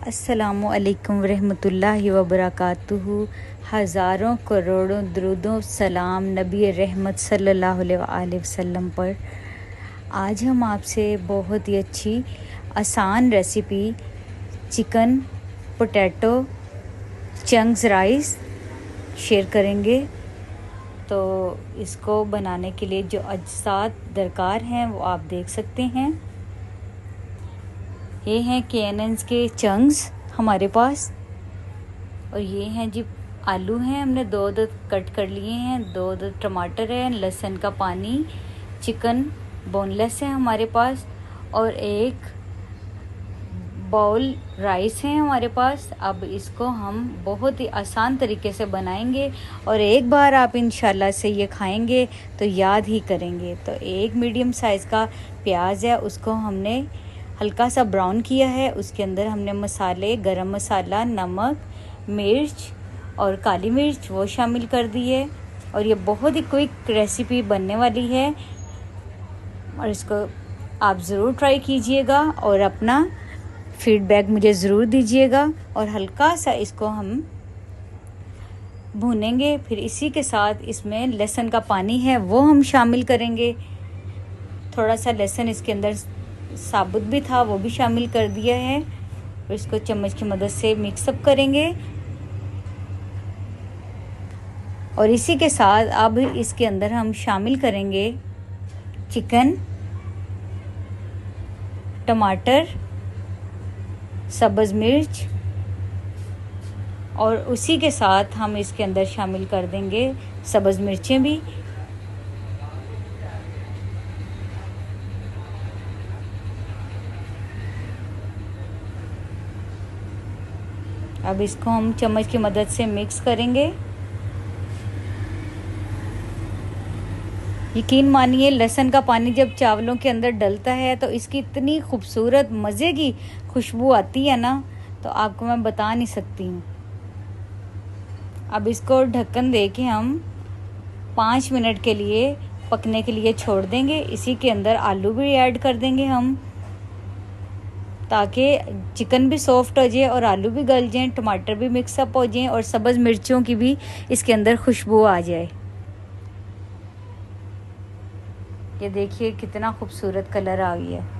अस्सलामुअलैकुम वरहमतुल्लाहि वबरकातुहू। हज़ारों करोड़ों दुरूदों सलाम नबी रहमत सल्लल्लाहु अलैहि वसल्लम पर। आज हम आपसे बहुत ही अच्छी आसान recipe chicken potato chunks rice share करेंगे। तो इसको बनाने के लिए जो अज्जात दरकार हैं वो आप देख सकते हैं। ये हैं केएनएन्स के चंक्स हमारे पास, और ये हैं जी आलू हैं, हमने दो कट कर लिए हैं। दो टमाटर है, लहसुन का पानी, चिकन बोनलेस है हमारे पास, और एक बाउल राइस है हमारे पास। अब इसको हम बहुत ही आसान तरीके से बनाएंगे, और एक बार आप इंशाल्लाह से ये खाएंगे तो याद ही करेंगे। तो एक मीडियम साइज़ का प्याज है, उसको हमने हल्का सा ब्राउन किया है। उसके अंदर हमने मसाले, गरम मसाला, नमक, मिर्च और काली मिर्च वो शामिल कर दी है। और ये बहुत ही क्विक रेसिपी बनने वाली है, और इसको आप ज़रूर ट्राई कीजिएगा और अपना फीडबैक मुझे ज़रूर दीजिएगा। और हल्का सा इसको हम भूनेंगे। फिर इसी के साथ इसमें लहसुन का पानी है वो हम शामिल करेंगे। थोड़ा सा लहसुन इसके अंदर साबुत भी था, वो भी शामिल कर दिया है। और इसको चम्मच की मदद से मिक्सअप करेंगे। और इसी के साथ अब इसके अंदर हम शामिल करेंगे चिकन, टमाटर, सब्ज़ मिर्च, और उसी के साथ हम इसके अंदर शामिल कर देंगे सब्ज़ मिर्चें भी। अब इसको हम चम्मच की मदद से मिक्स करेंगे। यकीन मानिए, लहसुन का पानी जब चावलों के अंदर डलता है तो इसकी इतनी खूबसूरत मज़े की खुशबू आती है ना, तो आपको मैं बता नहीं सकती हूँ। अब इसको ढक्कन दे के हम 5 मिनट के लिए पकने के लिए छोड़ देंगे। इसी के अंदर आलू भी ऐड कर देंगे हम, ताकि चिकन भी सॉफ्ट हो जाए और आलू भी गल जाएं, टमाटर भी मिक्सअप हो जाएं, और सब्ज़ मिर्चों की भी इसके अंदर खुशबू आ जाए। ये देखिए कितना खूबसूरत कलर आ गया है।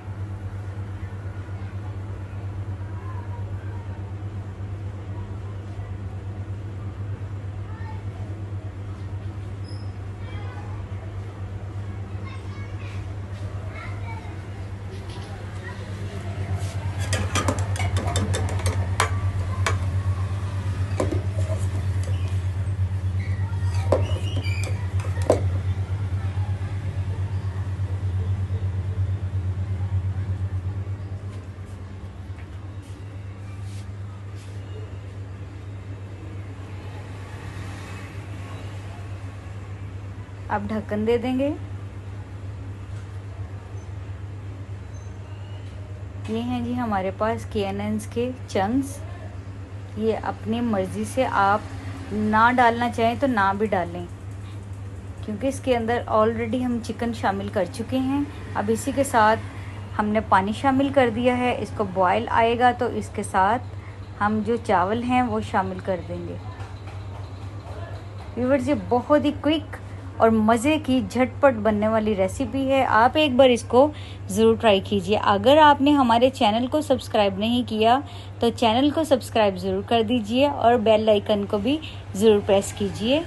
अब ढक्कन दे देंगे। ये हैं जी हमारे पास केएनएन्स के चंक्स। ये अपनी मर्ज़ी से आप ना डालना चाहें तो ना भी डालें, क्योंकि इसके अंदर ऑलरेडी हम चिकन शामिल कर चुके हैं। अब इसी के साथ हमने पानी शामिल कर दिया है। इसको बॉयल आएगा तो इसके साथ हम जो चावल हैं वो शामिल कर देंगे। व्यूअर्स, ये बहुत ही क्विक और मज़े की झटपट बनने वाली रेसिपी है। आप एक बार इसको ज़रूर ट्राई कीजिए। अगर आपने हमारे चैनल को सब्सक्राइब नहीं किया तो चैनल को सब्सक्राइब ज़रूर कर दीजिए, और बेल आइकन को भी ज़रूर प्रेस कीजिए।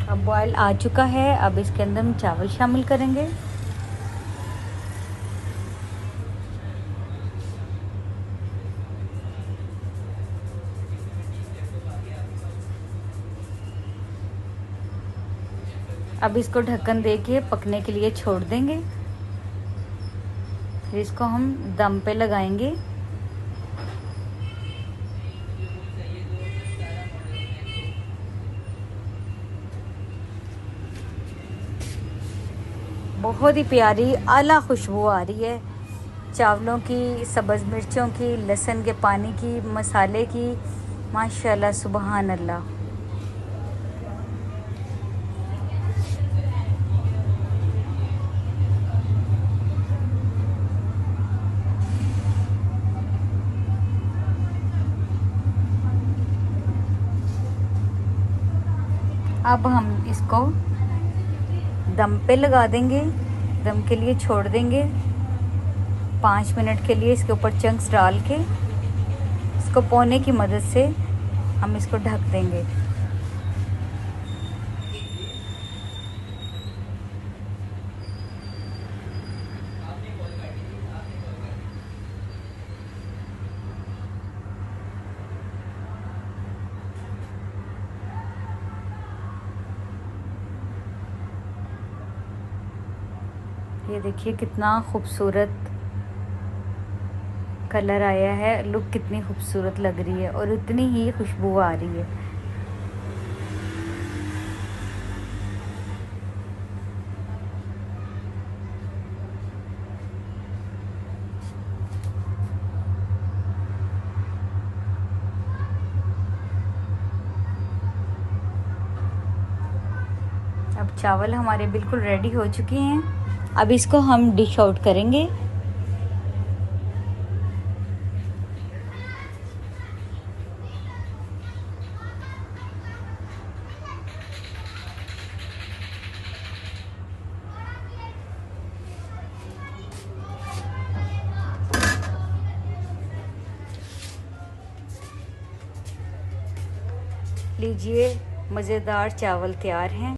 अब बॉयल आ चुका है। अब इसके अंदर हम चावल शामिल करेंगे। अब इसको ढक्कन दे के पकने के लिए छोड़ देंगे। फिर इसको हम दम पे लगाएंगे। बहुत ही प्यारी आला खुशबू आ रही है चावलों की, सब्ज़ मिर्चों की, लहसुन के पानी की, मसाले की। माशाल्लाह सुबहान अल्लाह। अब हम इसको दम पे लगा देंगे, दम के लिए छोड़ देंगे 5 मिनट के लिए। इसके ऊपर चंक्स डाल के इसको पौने की मदद से हम इसको ढक देंगे। ये देखिए कितना खूबसूरत कलर आया है, लुक कितनी खूबसूरत लग रही है और उतनी ही खुशबू आ रही है। अब चावल हमारे बिल्कुल रेडी हो चुके हैं। अब इसको हम डिश आउट करेंगे। लीजिए, मज़ेदार चावल तैयार हैं।